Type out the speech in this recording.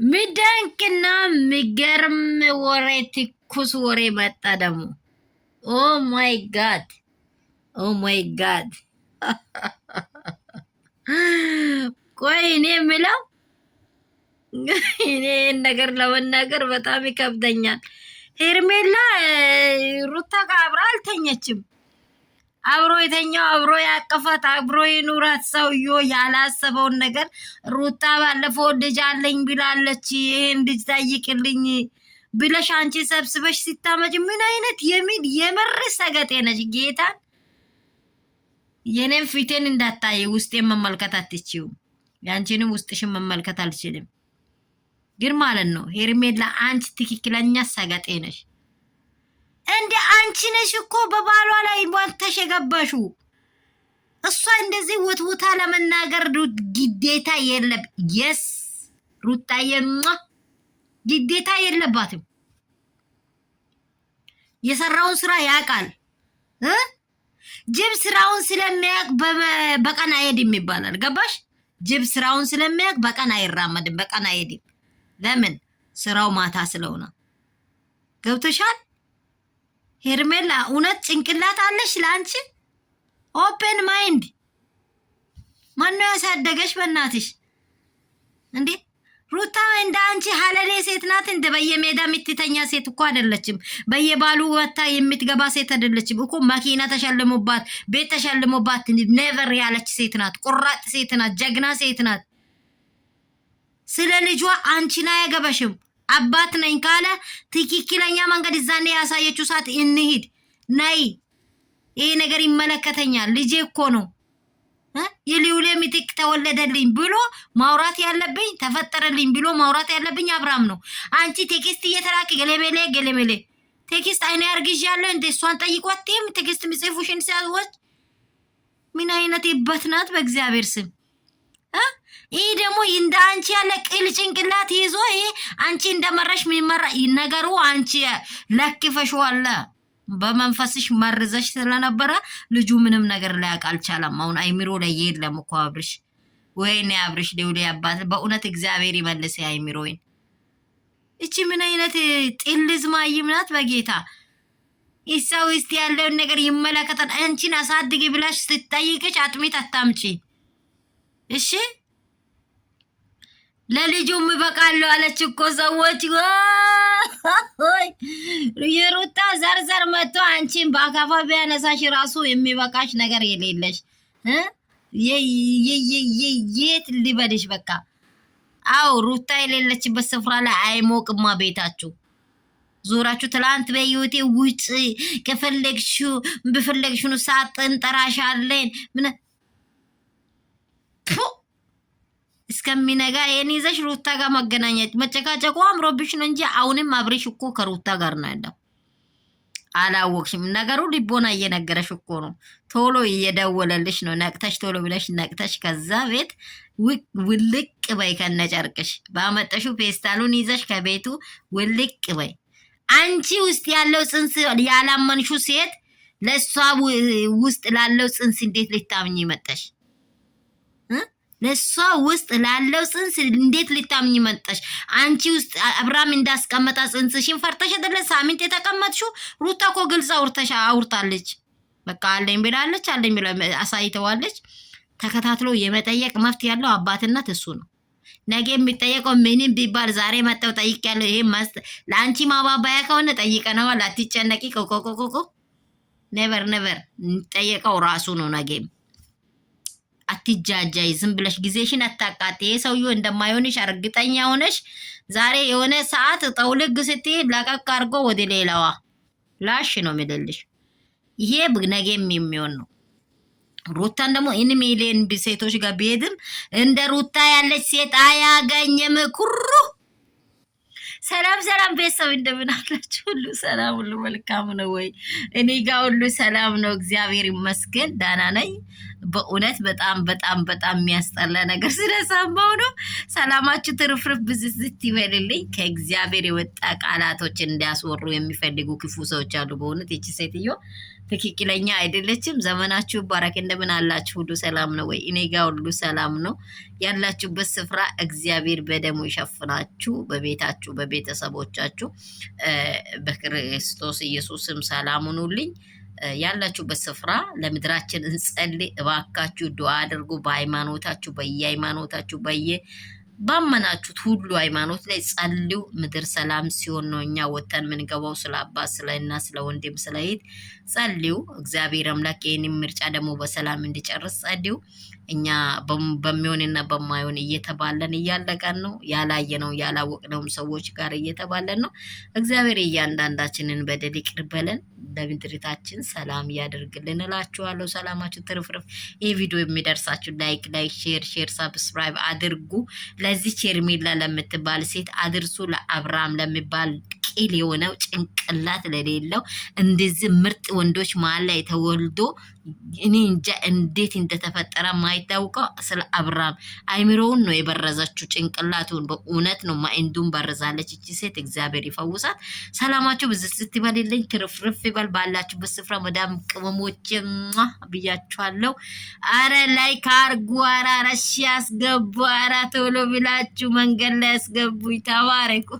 ሚደንቅና ሚገርም ወሬ ትኩስ ወሬ መጣ ደግሞ። ኦ ማይ ጋድ ኦ ማይ ጋድ። ቆይ እኔ የምለው እኔ ነገር ለመናገር በጣም ይከብደኛል። ሄርሜላ ሩታ ጋር አብራ አልተኘችም። አብሮ የተኛው አብሮ ያቀፋት አብሮ ይኑራት ሰውዬው ያላሰበውን ነገር ሩታ ባለፈው ልጅ አለኝ ብላለች። ይሄን ልጅ ጠይቅልኝ ብለሽ አንቺ ሰብስበሽ ሲታመጭ ምን አይነት የምር ሰገጤ ነሽ? ጌታን የኔን ፊቴን እንዳታይ ውስጤን መመልከት አትችይውም። ያንቺንም ውስጥሽን መመልከት አልችልም። ግን ማለት ነው ሄርሜላ አንቺ ትክክለኛ ሰገጤ ነሽ። እንደ አንቺ ነሽ እኮ በባሏ ላይ ወጥተሽ የገባሽው። እሷ እንደዚህ ወትውታ ለመናገር ግዴታ የለም። የስ ሩታዬማ ግዴታ የለባትም። የሰራውን ስራ ያውቃል። ጅብ ስራውን ስለሚያውቅ በቀን አይሄድም ይባላል። ገባሽ? ጅብ ስራውን ስለሚያውቅ በቀን አይራመድም፣ በቀን አይሄድም። ለምን? ስራው ማታ ስለሆነ። ገብቶሻል? ሄርሜላ እውነት ጭንቅላት አለሽ ለአንቺ? ኦፔን ማይንድ። ማነው ያሳደገሽ በእናትሽ? እንዴ ሩታ እንደ አንቺ ሀለሌ ሴት ናት። እንደ በየሜዳ የምትተኛ ሴት እኮ አይደለችም። በየባሉ ወታ የምትገባ ሴት አይደለችም እኮ። መኪና ተሸልሞባት፣ ቤት ተሸልሞባት ኔቨር ያለች ሴት ናት። ቁራጥ ሴት ናት። ጀግና ሴት ናት። ስለ ልጇ አንቺን አያገባሽም። አባት ነኝ ካለ ትክክለኛ መንገድ እዛኔ ያሳየችው ሰዓት እንሂድ ነይ፣ ይሄ ነገር ይመለከተኛል፣ ልጄ እኮ ነው የሊውሌ ምትክ ተወለደልኝ ብሎ ማውራት ያለብኝ፣ ተፈጠረልኝ ብሎ ማውራት ያለብኝ አብርሃም ነው። አንቺ ቴክስት እየተላከ ገለሜሌ ቴክስት አይኔ ያርግዣለሁ እንደ እሷን ጠይቋትም ቴክስት ምጽፉሽን ሲያወጭ ምን አይነት ይበት ናት በእግዚአብሔር ስም። ይሄ ደግሞ እንደ አንቺ ያለ ቅል ጭንቅላት ይዞ ይሄ አንቺ እንደመረሽ የሚመራ ነገሩ አንቺ ለክፈሽዋለ በመንፈስሽ መርዘሽ ስለነበረ ልጁ ምንም ነገር ሊያውቅ አልቻለም። አሁን አይምሮ ላይ የለም እኮ አብርሽ። ወይኔ አብርሽ ደውሌ አባት በእውነት እግዚአብሔር ይመልስ አይምሮዬን። እቺ ምን አይነት ጥልዝ ማይም ናት በጌታ። ኢሳው ውስጥ ያለውን ነገር ይመለከታል። አንቺን አሳድጊ ብላሽ ስትጠይቅሽ አጥሚት አታምጪ እሺ። ለልጁም ይበቃሉ አለች እኮ ሰዎች። የሩታ ዘርዘር መጥቶ አንቺን በአካፋ ቢያነሳሽ ራሱ የሚበቃሽ ነገር የሌለሽ የት ሊበልሽ በቃ። አው ሩታ የሌለችበት ስፍራ ላይ አይሞቅማ ቤታችሁ። ዞራችሁ ትላንት በህይወቴ ውጭ ከፈለግሽው በፈለግሽው ሰዓት እንጠራሻለን ምን እስከሚነጋ የኔ ይዘሽ ሩታ ጋር መገናኘት መጨቃጨቁ አምሮብሽ ነው እንጂ አሁንም አብሬሽ እኮ ከሩታ ጋር ነው ያለው። አላወቅሽም? ነገሩ ልቦና እየነገረሽ እኮ ነው። ቶሎ እየደወለልሽ ነው። ነቅተሽ ቶሎ ብለሽ ነቅተሽ ከዛ ቤት ውልቅ በይ ከነጨርቅሽ። ባመጣሽው ፌስታሉን ይዘሽ ከቤቱ ውልቅ በይ። አንቺ ውስጥ ያለው ጽንስ ያላመንሽው ሴት ለሷ ውስጥ ላለው ጽንስ እንዴት ልታምኚ መጣሽ? ለሷ ውስጥ ላለው ጽንስ እንዴት ልታምኚ መጣሽ? አንቺ ውስጥ አብርሃም እንዳስቀመጣ ጽንስሽን ፈርተሽ አይደለ ሳምንት የተቀመጥሽው? ሩታ እኮ ግልጽ አውርታለች። በቃ አለኝ ብላለች፣ አለኝ ብላ አሳይተዋለች። ተከታትሎ የመጠየቅ መፍት ያለው አባትነት እሱ ነው። ነገ የሚጠየቀው ምንም ቢባል ዛሬ መጣው ጠይቄያለሁ። ይሄ ለአንቺ ማባባያ ከሆነ ጠይቀነዋል። አትጨነቂ። ቆቆቆቆቆ ኔቨር ጠየቀው ራሱ ነው ነገም። አትጃጃይ፣ ዝም ብለሽ ጊዜሽን አታቃጤ። ሰውዬው እንደማይሆንሽ እርግጠኛ ሆነሽ ዛሬ የሆነ ሰዓት ጠውልግ ስትይ ለቀቅ አድርጎ ወደ ሌላዋ ላሽ ነው የሚልልሽ። ይሄ ነገም የሚሆን ነው። ሩታን ደግሞ ኢን ሚሊየን ሴቶች ጋር ቢሄድም እንደ ሩታ ያለች ሴት አያገኝም። ኩሩ ሰላም ቤተሰብ እንደምን አላችሁ? ሁሉ ሰላም፣ ሁሉ መልካም ነው ወይ? እኔ ጋር ሁሉ ሰላም ነው፣ እግዚአብሔር ይመስገን ደህና ነኝ። በእውነት በጣም የሚያስጠላ ነገር ስለሰማሁ ነው። ሰላማችሁ ትርፍርፍ ብዝዝት ይበልልኝ። ከእግዚአብሔር የወጣ ቃላቶችን እንዲያስወሩ የሚፈልጉ ክፉ ሰዎች አሉ። በእውነት እቺ ሴትዮ ትክክለኛ አይደለችም። ዘመናችሁ ባረክ። እንደምን አላችሁ? ሁሉ ሰላም ነው ወይ? እኔ ጋር ሁሉ ሰላም ነው። ያላችሁበት ስፍራ እግዚአብሔር በደሙ ይሸፍናችሁ፣ በቤታችሁ፣ በቤተሰቦቻችሁ በክርስቶስ ኢየሱስም ሰላም ሁኑልኝ። ያላችሁበት ስፍራ ለምድራችን እንጸልይ እባካችሁ፣ ዱዓ አድርጉ። በሃይማኖታችሁ በየሃይማኖታችሁ ባመናችሁት ሁሉ ሃይማኖት ላይ ጸልዩ። ምድር ሰላም ሲሆን ነው እኛ ወተን ምንገባው። ስለ አባት ስለ እናት ስለ ወንድም ስለ እህት ጸልዩ። እግዚአብሔር አምላክ ይህንን ምርጫ ደግሞ በሰላም እንዲጨርስ ጸልዩ። እኛ በሚሆንና በማይሆን እየተባለን እያለቀን ነው። ያላየነው ያላወቅነውም ሰዎች ጋር እየተባለን ነው። እግዚአብሔር እያንዳንዳችንን በደል ይቅር በለን፣ ለምድሪታችን ሰላም ያደርግልን እላችኋለሁ። ሰላማችሁ ትርፍርፍ። ይህ ቪዲዮ የሚደርሳችሁ ላይክ ሼር ሰብስክራይብ አድርጉ። ለዚህ ሄርሜላ ለምትባል ሴት አድርሱ። ለአብርሃም ለሚባል ቂል የሆነው ጭንቅላት ለሌለው እንደዚህ ምርጥ ወንዶች መሀል ላይ ተወልዶ እኔ እንጃ እንዴት እንደተፈጠረ ማይታወቀው ስለ አብርሃም አይምሮውን ነው የበረዘችው፣ ጭንቅላቱን በእውነት ነው ማይንዱን በርዛለች እቺ ሴት። እግዚአብሔር ይፈውሳት። ሰላማችሁ ብዝስት ይበልልኝ፣ ትርፍርፍ ይበል ባላችሁበት ስፍራ። መዳም ቅመሞች ብያችኋለሁ። አረ ላይ ካርጉ፣ አረ ረሺ ያስገቡ፣ አረ ቶሎ ብላችሁ መንገድ ላይ ያስገቡ። ተባረኩ።